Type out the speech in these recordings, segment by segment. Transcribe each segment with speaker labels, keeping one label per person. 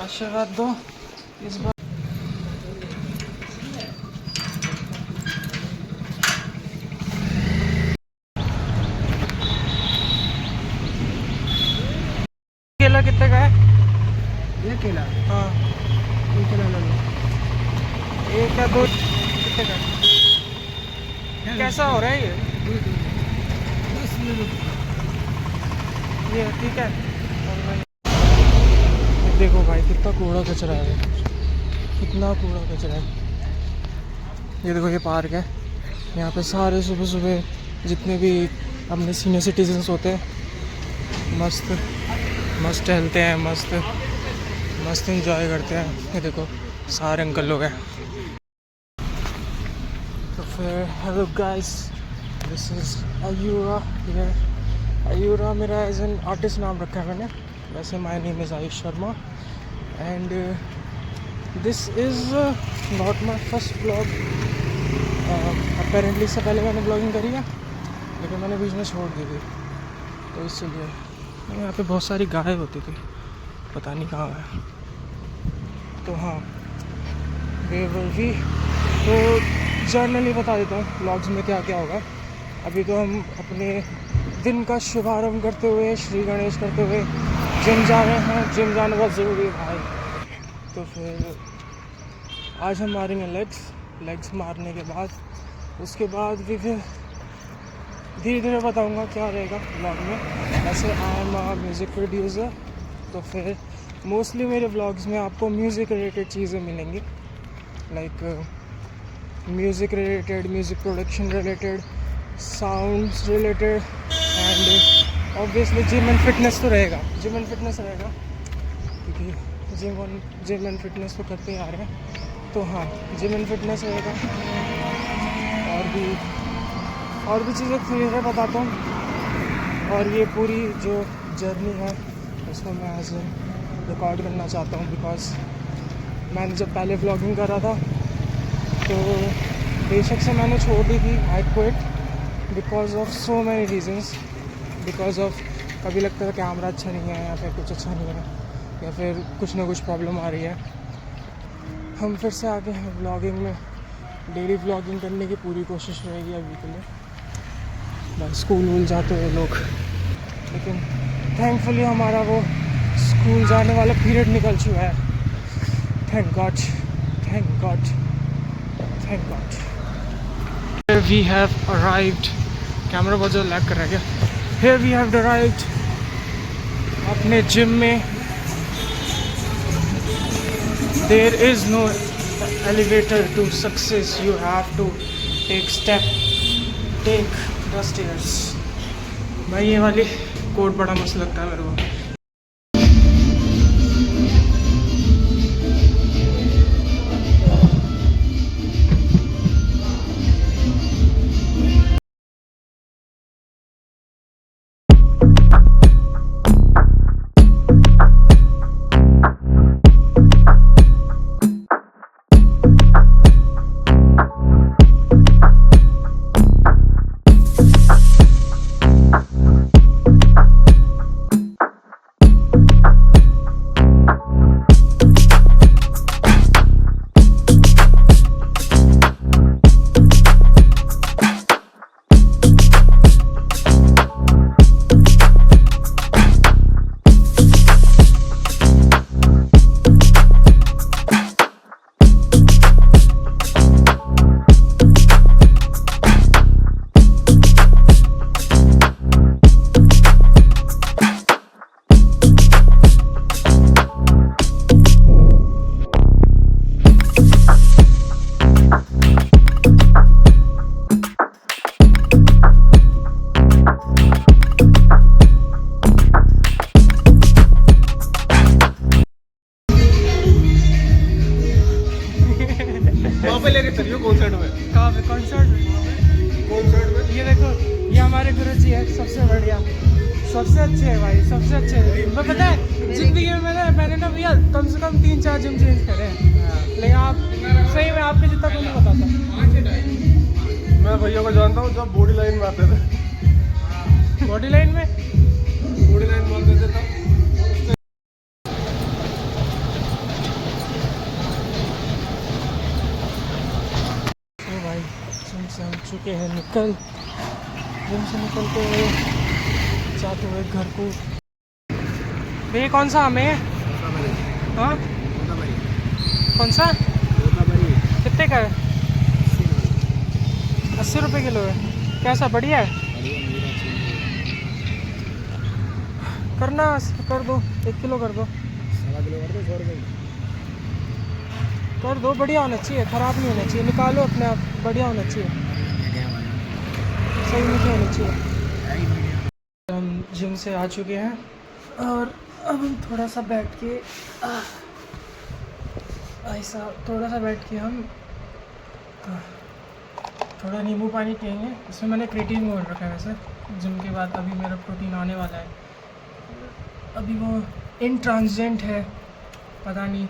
Speaker 1: आशीर्वाद दो इस बार। केला कितने का है
Speaker 2: ये केला?
Speaker 1: हाँ
Speaker 2: ये केला ले लो।
Speaker 1: एक या दो कितने का है? कैसा हो रहा है ये?
Speaker 2: 10 ले लो।
Speaker 1: ये ठीक है। देखो भाई कितना कूड़ा कचरा है, कितना कूड़ा कचरा है। ये देखो ये पार्क है, यहाँ पे सारे सुबह सुबह जितने भी अपने सीनियर सिटीजन्स होते हैं मस्त मस्त टहलते हैं, मस्त मस्त एंजॉय करते हैं। ये देखो सारे अंकल लोग हैं। तो फिर hello guys, this is Ayura here. Ayura मेरा एज एन आर्टिस्ट नाम रखा है मैंने, वैसे my name is Ayush Sharma and this is not my first blog. Apparently इससे पहले मैंने ब्लॉगिंग करी है लेकिन मैंने बीच में छोड़ दी थी, तो इसलिए यहाँ पे बहुत सारी गाय होती थी, पता नहीं कहाँ है। तो हाँ बेवल्वी, तो जर्नली बता देता हूँ ब्लॉग्स में क्या क्या होगा। अभी तो हम अपने दिन का शुभारंभ करते हुए, श्री गणेश करते हुए जिम जा रहे हैं। जिम जाना बहुत ज़रूरी है भाई। तो फिर आज हम मारेंगे लेग्स मारने के बाद उसके बाद भी फिर धीरे धीरे बताऊंगा क्या रहेगा ब्लॉग में। ऐसे I am a music producer, तो फिर मोस्टली मेरे व्लॉग्स में आपको म्यूज़िक रिलेटेड चीज़ें मिलेंगी, like music related, music production related, sounds related and obviously gym and fitness तो रहेगा। जिम एंड फिटनेस रहेगा क्योंकि जिम एंड फिटनेस तो करते ही आ रहे हैं। तो हाँ जिम एंड फिटनेस रहेगा और भी चीज़ें क्लियर बताता हूँ। और ये पूरी जो जर्नी है उसको मैं एज रिकॉर्ड करना चाहता हूँ, बिकॉज मैंने जब पहले व्लॉगिंग कर रहा था तो बेशक से मैंने छोड़ दी थी। I quit because of so many reasons, because of कभी लगता था कैमरा अच्छा नहीं है या फिर कुछ अच्छा नहीं है या फिर कुछ ना कुछ प्रॉब्लम आ रही है। हम फिर से आगे हैं व्लॉगिंग में, डेली व्लॉगिंग करने की पूरी कोशिश रहेगी अभी के लिए। बस स्कूल वूल जाते हुए लोग, लेकिन थैंकफुली हमारा वो स्कूल जाने वाला पीरियड निकल चुका है। Thank God, thank God, thank God. We have arrived, camera बहुत ज़्यादा लैग कर रहा है क्या? हियर वी हैव अराइव्ड अपने जिम में। There is no elevator to success, you have to take the stairs। भाई ये वाली कोड बड़ा मस्त लगता है मेरे को। कॉन्सर्ट में ये देखो, ये हमारे गुरुजी है, सबसे बढ़िया, सबसे अच्छे है भाई, सबसे अच्छे। मैं पता है जिंदगी में मैंने ना भैया कम से कम 3-4 जिम चेंज करे हैं, लेकिन आप सही में आपके जितना कोई नहीं बताता।
Speaker 2: मैं भैया को जानता हूँ जब बॉडी लाइन में आते थे।
Speaker 1: बॉडी लाइन में
Speaker 2: आते थे तब
Speaker 1: से हम चुके हैं निकल, जिम से निकलते हुए जाते हुए घर को। ये कौन सा आम है? हाँ कौन सा? कितने का है? 80 रुपये किलो है। कैसा, बढ़िया है? करना कर दो, 1 किलो कर दो। 1.25 किलो कर दो, 100 रुपये कर दो। बढ़िया होना चाहिए, ख़राब नहीं होना चाहिए। निकालो अपने आप, बढ़िया होना चाहिए, सही मीठे होना चाहिए। हम जिम से आ चुके हैं और अब हम थोड़ा सा बैठ के ऐसा थोड़ा सा बैठ के हम थोड़ा नींबू पानी पियेंगे। इसमें मैंने क्रिएटिन घोल रखा है वैसे। जिम के बाद अभी मेरा प्रोटीन आने वाला है, अभी वो इन ट्रांजेंट है, पता नहीं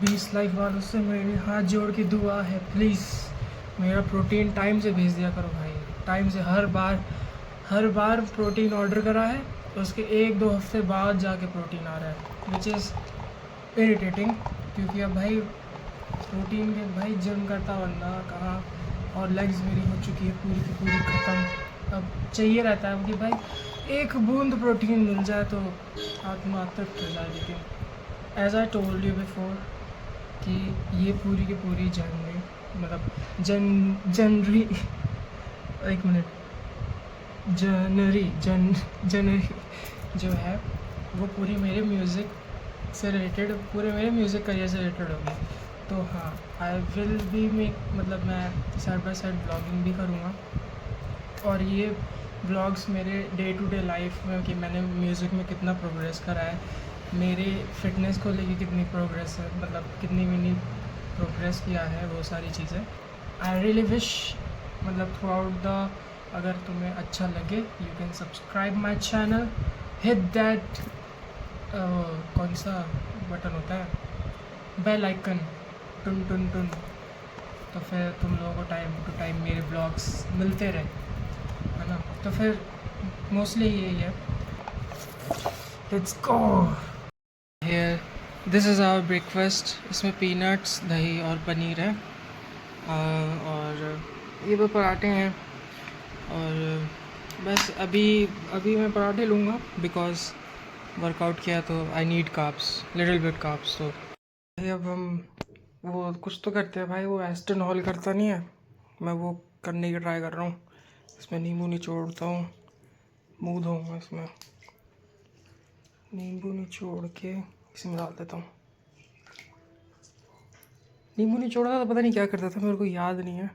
Speaker 1: 20 लाख वालों से मेरे हाथ जोड़ के दुआ है, प्लीज़ मेरा प्रोटीन टाइम से भेज दिया करो भाई, टाइम से। हर बार प्रोटीन ऑर्डर करा है, उसके 1-2 हफ्ते बाद जाके प्रोटीन आ रहा है, विच इज़ इरिटेटिंग। क्योंकि अब भाई प्रोटीन के भाई जिम करता बंदा कहाँ, और लेग्स मेरी हो चुकी है पूरी की पूरी ख़त्म। अब चाहिए रहता है कि भाई 1 बूंद प्रोटीन मिल जाए तो आत्मा तृप्त हो जाए। लेकिन as I told you before कि ये पूरी की पूरी जनरी, मतलब जनरी जनरी जो है वो पूरी मेरे म्यूज़िक से रिलेटेड, पूरे मेरे म्यूज़िक करियर से रिलेटेड होगी। तो हाँ, आई विल बी मेक, मतलब मैं साइड बाय साइड ब्लॉगिंग भी करूँगा, और ये ब्लॉग्स मेरे डे टू डे लाइफ में कि मैंने म्यूज़िक में कितना प्रोग्रेस करा है, मेरे फिटनेस को लेके कितनी प्रोग्रेस है, मतलब कितनी मैंने प्रोग्रेस किया है, वो सारी चीज़ें। आई रियली विश, मतलब थ्रू आउट द, अगर तुम्हें अच्छा लगे you can subscribe my channel, hit that कौन सा बटन होता है, बेल आइकन, टुन टुन टुन, तो फिर तुम लोगों को टाइम टू टाइम मेरे ब्लॉग्स मिलते रहे, है ना। तो फिर मोस्टली यही है। Let's go. Here this is our breakfast. इसमें पीनट्स, दही और पनीर है, और ये वो पराठे हैं, और बस अभी मैं पराठे लूँगा बिकॉज वर्कआउट किया तो I need carbs, little bit carbs. तो अब हम वो कुछ तो करते हैं भाई, वो एस्टन हॉल करता नहीं है, मैं वो करने की ट्राई कर रहा हूँ। इसमें नींबू निचोड़ता हूँ, मुँह धोऊँगा, इसमें नींबू निचोड़ के इसमें डाल देता हूँ। नींबू निचोड़ा था तो पता नहीं क्या करता था, मेरे को याद नहीं है।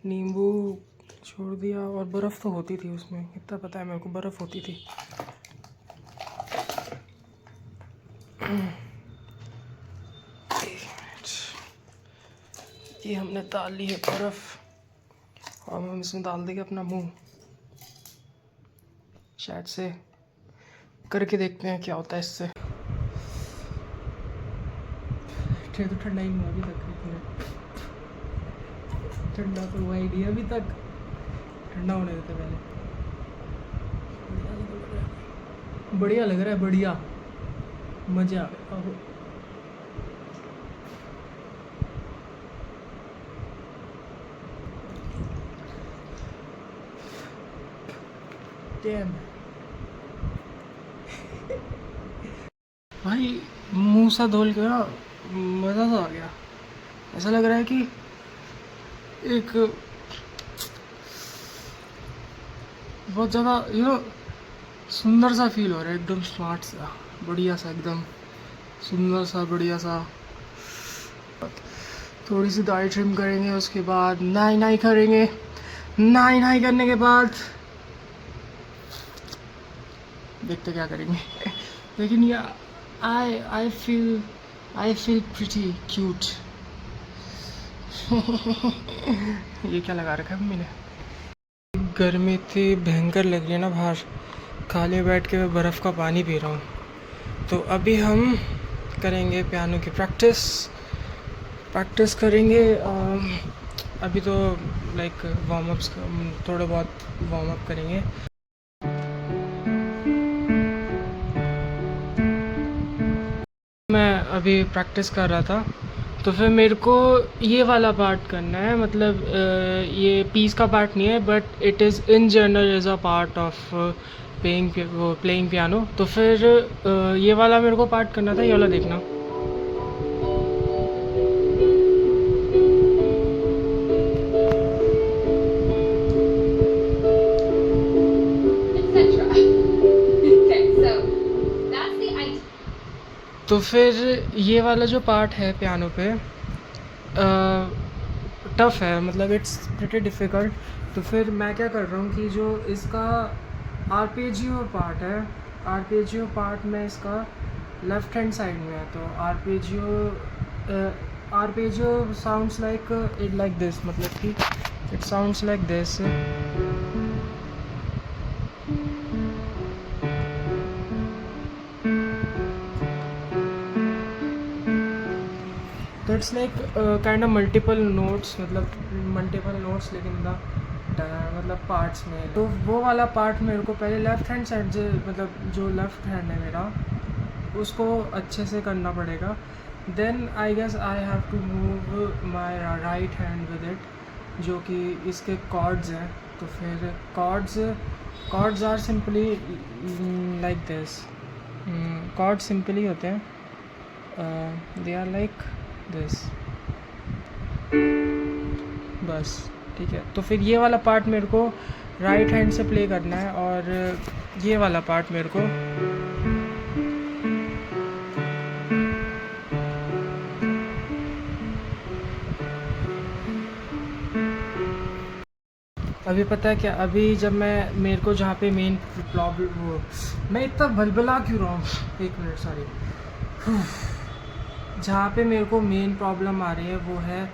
Speaker 1: नींबू छोड़ दिया, और बर्फ़ तो होती थी उसमें, इतना पता है मेरे को, बर्फ़ होती थी। ये हमने डाल ली है बर्फ़, और हम इसमें डाल देंगे अपना मुंह। शायद से करके देखते हैं क्या होता है इससे। तो ठंडा ही नहीं हुआ अभी तक, ठंडा तो हुआ ही नहीं अभी तक, ठंडा होने देते पहले। बढ़िया लग रहा है, बढ़िया, मज़ा आ गया। Damn. भाई मुंह सा धोल के ना मज़ा सा आ गया, ऐसा लग रहा है कि एक बहुत ज़्यादा सुंदर सा फील हो रहा है, एकदम स्मार्ट सा, बढ़िया सा, एकदम सुंदर सा, बढ़िया सा। थोड़ी सी दाढ़ी ट्रिम करेंगे, उसके बाद नाई करेंगे, नाई करने के बाद देखते क्या करेंगे। लेकिन ये आई फील प्रिटी क्यूट। ये क्या लगा रखा है मम्मी ने? गर्मी इतनी भयंकर लग रही है ना बाहर, खाली बैठ के मैं बर्फ़ का पानी पी रहा हूँ। तो अभी हम करेंगे पियानो की प्रैक्टिस करेंगे। अभी तो लाइक वार्म-अप्स, थोड़े बहुत वार्म अप करेंगे। मैं अभी प्रैक्टिस कर रहा था, तो फिर मेरे को ये वाला पार्ट करना है, मतलब ये पीस का पार्ट नहीं है, but it is in general is a part of playing piano. तो फिर ये वाला मेरे को पार्ट करना था, ये वाला देखना।
Speaker 3: etc. Okay, so that's the idea.
Speaker 1: तो फिर ये वाला जो पार्ट है पियानो पे टफ़ है, मतलब इट्स प्रिटी डिफ़िकल्ट। तो फिर मैं क्या कर रहा हूँ कि जो इसका आर्पेजियो पार्ट है, आर्पेजियो पार्ट में इसका लेफ़्ट हैंड साइड में है। तो arpeggio sounds like it like this, मतलब कि इट साउंड्स लाइक दिस। तो it's like kind of multiple notes, मतलब मल्टीपल नोट्स, लेकिन मतलब पार्ट्स में। तो वो वाला पार्ट मेरे को पहले लेफ़्ट हैंड साइड से, मतलब जो लेफ़्ट हैंड है मेरा, उसको अच्छे से करना पड़ेगा। Then I guess I have to move my right hand with it, जो कि इसके कॉर्ड्स हैं। तो फिर chords are simply like this. Chords simply होते हैं, दे आर लाइक दिस, बस ठीक है। तो फिर ये वाला पार्ट मेरे को राइट हैंड से प्ले करना है, और ये वाला पार्ट मेरे को अभी पता है क्या, अभी जब मेरे को जहाँ पे मेन प्रॉब्लम, वो मैं इतना भलभला क्यों रहा हूँ, एक मिनट सॉरी। जहाँ पे मेरे को मेन प्रॉब्लम आ रही है वो है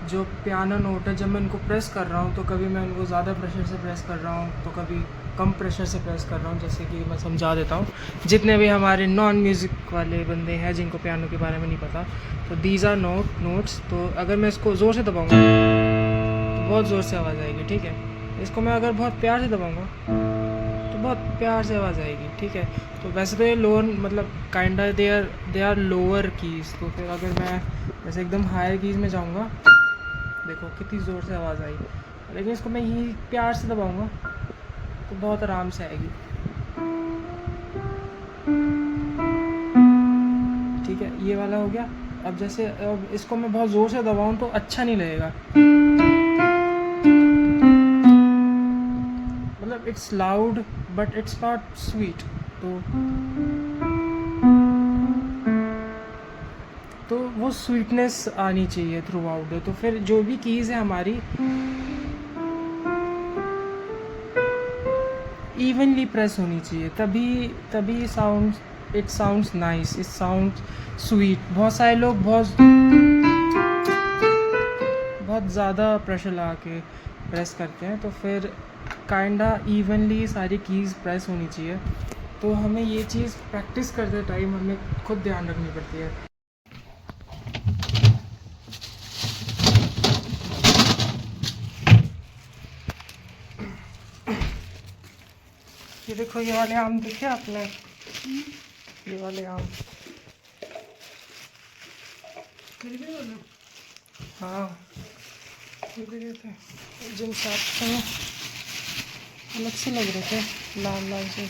Speaker 1: जो पियानो नोट है। जब मैं उनको प्रेस कर रहा हूँ तो कभी मैं उनको ज़्यादा प्रेशर से प्रेस कर रहा हूँ, तो कभी कम प्रेशर से प्रेस कर रहा हूँ। जैसे कि मैं समझा देता हूँ जितने भी हमारे नॉन म्यूज़िक वाले बंदे हैं जिनको पियानो के बारे में नहीं पता। तो दीज आर नोट्स। तो अगर मैं इसको ज़ोर से दबाऊँगा तो बहुत ज़ोर से आवाज़ आएगी, ठीक है। इसको मैं अगर बहुत प्यार से दबाऊँगा तो बहुत प्यार से आवाज़ आएगी, ठीक है। तो वैसे तो ये लोअर, मतलब kinda they are lower keys. तो फिर अगर मैं जैसे एकदम हायर कीज़ में जाऊँगा, देखो कितनी ज़ोर से आवाज़ आई, लेकिन इसको मैं यही प्यार से दबाऊँगा तो बहुत आराम से आएगी, ठीक है। ये वाला हो गया। अब जैसे अब इसको मैं बहुत ज़ोर से दबाऊँ तो अच्छा नहीं लगेगा, मतलब it's loud but it's not sweet. तो वो स्वीटनेस आनी चाहिए थ्रू आउट। तो फिर जो भी कीज़ है हमारी इवनली प्रेस होनी चाहिए, तभी it sounds nice, it sounds sweet. बहुत सारे लोग बहुत ज़्यादा प्रेशर लगा के प्रेस करते हैं, तो फिर काइंडा इवनली सारी कीज़ प्रेस होनी चाहिए। तो हमें ये चीज़ प्रैक्टिस करते टाइम हमें खुद ध्यान रखनी पड़ती है। ये देखो, ये वाले आम देखे आपने, ये वाले आम, हाँ देखे थे, जिन साथ अलग से लग रहे थे, लाल लाल से।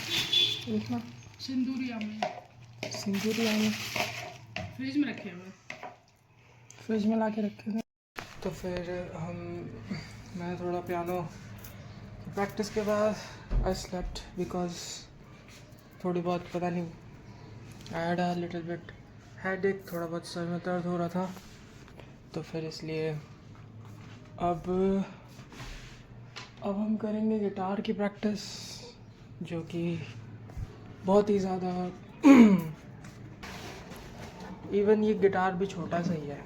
Speaker 1: देखना,
Speaker 4: सिंदूरी आम है,
Speaker 1: सिंदूरी आम
Speaker 4: फ्रिज में रखे हुए,
Speaker 1: फ्रिज में ला के रखे थे। तो फिर मैं थोड़ा पियानो प्रैक्टिस के बाद आई स्लेप्ट बिकॉज थोड़ी बहुत पता नहीं, I had a little bit headache, थोड़ा बहुत सर में दर्द हो रहा था। तो फिर इसलिए अब हम करेंगे गिटार की प्रैक्टिस, जो कि बहुत ही ज़्यादा इवन ये गिटार भी छोटा सा ही है,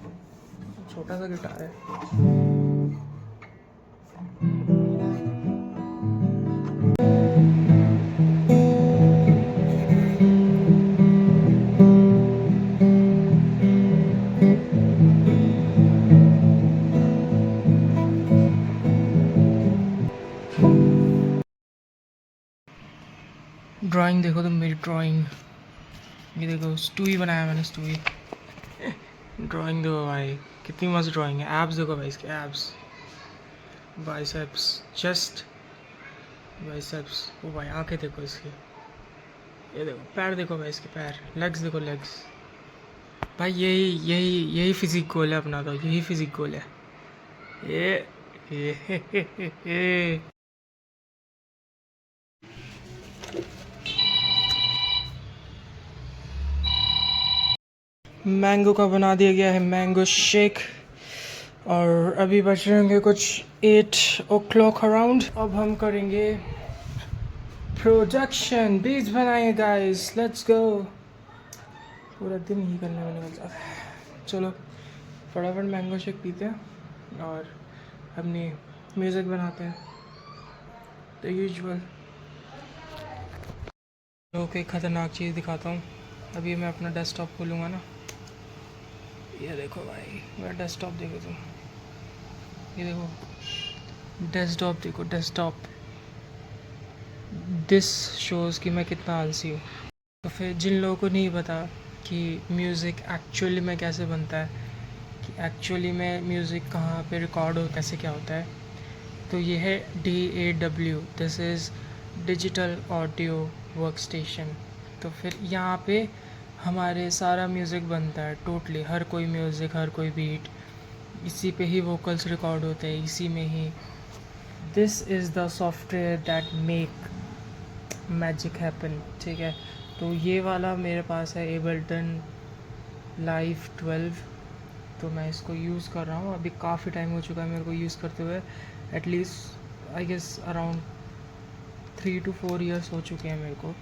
Speaker 1: छोटा सा गिटार है। ड्राइंग देखो तुम, मेरी ड्राइंग, ये देखो स्टूई बनाया मैंने, स्टूई। ड्राइंग देखो भाई, कितनी मस्त ड्राइंग है। एब्स देखो भाई, इसके एब्स, बाइसेप्स, चेस्ट, बाइसेप्स। ओ भाई आंखें देखो इसकी, ये देखो पैर, देखो भाई इसके पैर, लेग्स देखो लेग्स। भाई यही फिजिक गोल है अपना, तो यही फिजिक गोल है ये मैंगो का बना दिया गया है मैंगो शेक। और अभी बच रहे होंगे कुछ 8 o'clock अराउंड। अब हम करेंगे प्रोडक्शन, बीज बनाएंगे गाइस, लेट्स गो। पूरा दिन ही करने में निकल जाता है। चलो फटाफट मैंगो शेक पीते हैं और अपनी म्यूज़िक बनाते हैं, द यूजुअल। ओके, ख़तरनाक चीज़ दिखाता हूँ। अभी मैं अपना डेस्कटॉप खोलूँगा ना, ये देखो भाई मेरा डेस्कटॉप, देखो तुम, ये देखो डेस्कटॉप, देखो डेस्कटॉप। दिस शोज़ कि मैं कितना आलसी हूँ। तो फिर जिन लोगों को नहीं पता कि म्यूज़िक एक्चुअली में कैसे बनता है, कि एक्चुअली में म्यूज़िक कहाँ पे रिकॉर्ड हो, कैसे क्या होता है, तो ये है DAW, this is digital audio work station. तो फिर यहाँ पे हमारे सारा म्यूज़िक बनता है टोटली, हर कोई म्यूज़िक, हर कोई बीट, इसी पे ही वोकल्स रिकॉर्ड होते हैं, इसी में ही। This is the software that make magic happen, ठीक है। तो ये वाला मेरे पास है एबल्टन लाइव 12, तो मैं इसको यूज़ कर रहा हूँ। अभी काफ़ी टाइम हो चुका है मेरे को यूज़ करते हुए, at least I guess around 3 to 4 years हो चुके हैं मेरे को।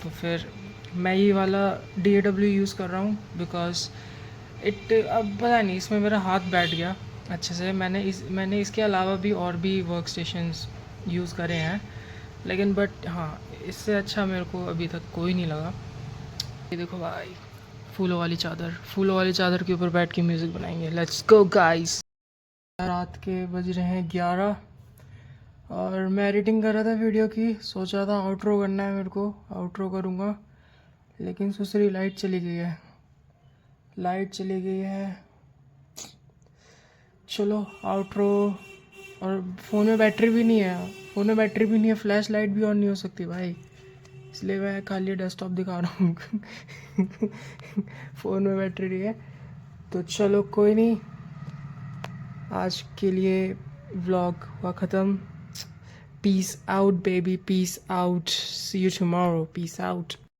Speaker 1: तो फिर मैं ये वाला DAW यूज़ कर रहा हूँ बिकॉज अब पता नहीं, इसमें मेरा हाथ बैठ गया अच्छे से। मैंने इसके अलावा भी और भी वर्क स्टेशंस यूज़ करे हैं, लेकिन बट हाँ, इससे अच्छा मेरे को अभी तक कोई नहीं लगा। ये देखो भाई, फूलों वाली चादर के ऊपर बैठ के म्यूज़िक बनाएंगे, लेट्स गो गाइस। रात के बज रहे हैं 11 और मैं एडिटिंग कर रहा था वीडियो की, सोचा था आउट्रो करना है मेरे को, आउट्रो करूँगा, लेकिन दूसरी लाइट चली गई है। चलो आउट्रो, और फ़ोन में बैटरी भी नहीं है, फ्लैश लाइट भी ऑन नहीं हो सकती भाई, इसलिए मैं खाली डेस्कटॉप दिखा रहा हूँ फ़ोन में बैटरी नहीं है। तो चलो कोई नहीं, आज के लिए व्लॉग हुआ ख़त्म। Peace out baby, peace out, see you tomorrow, peace out.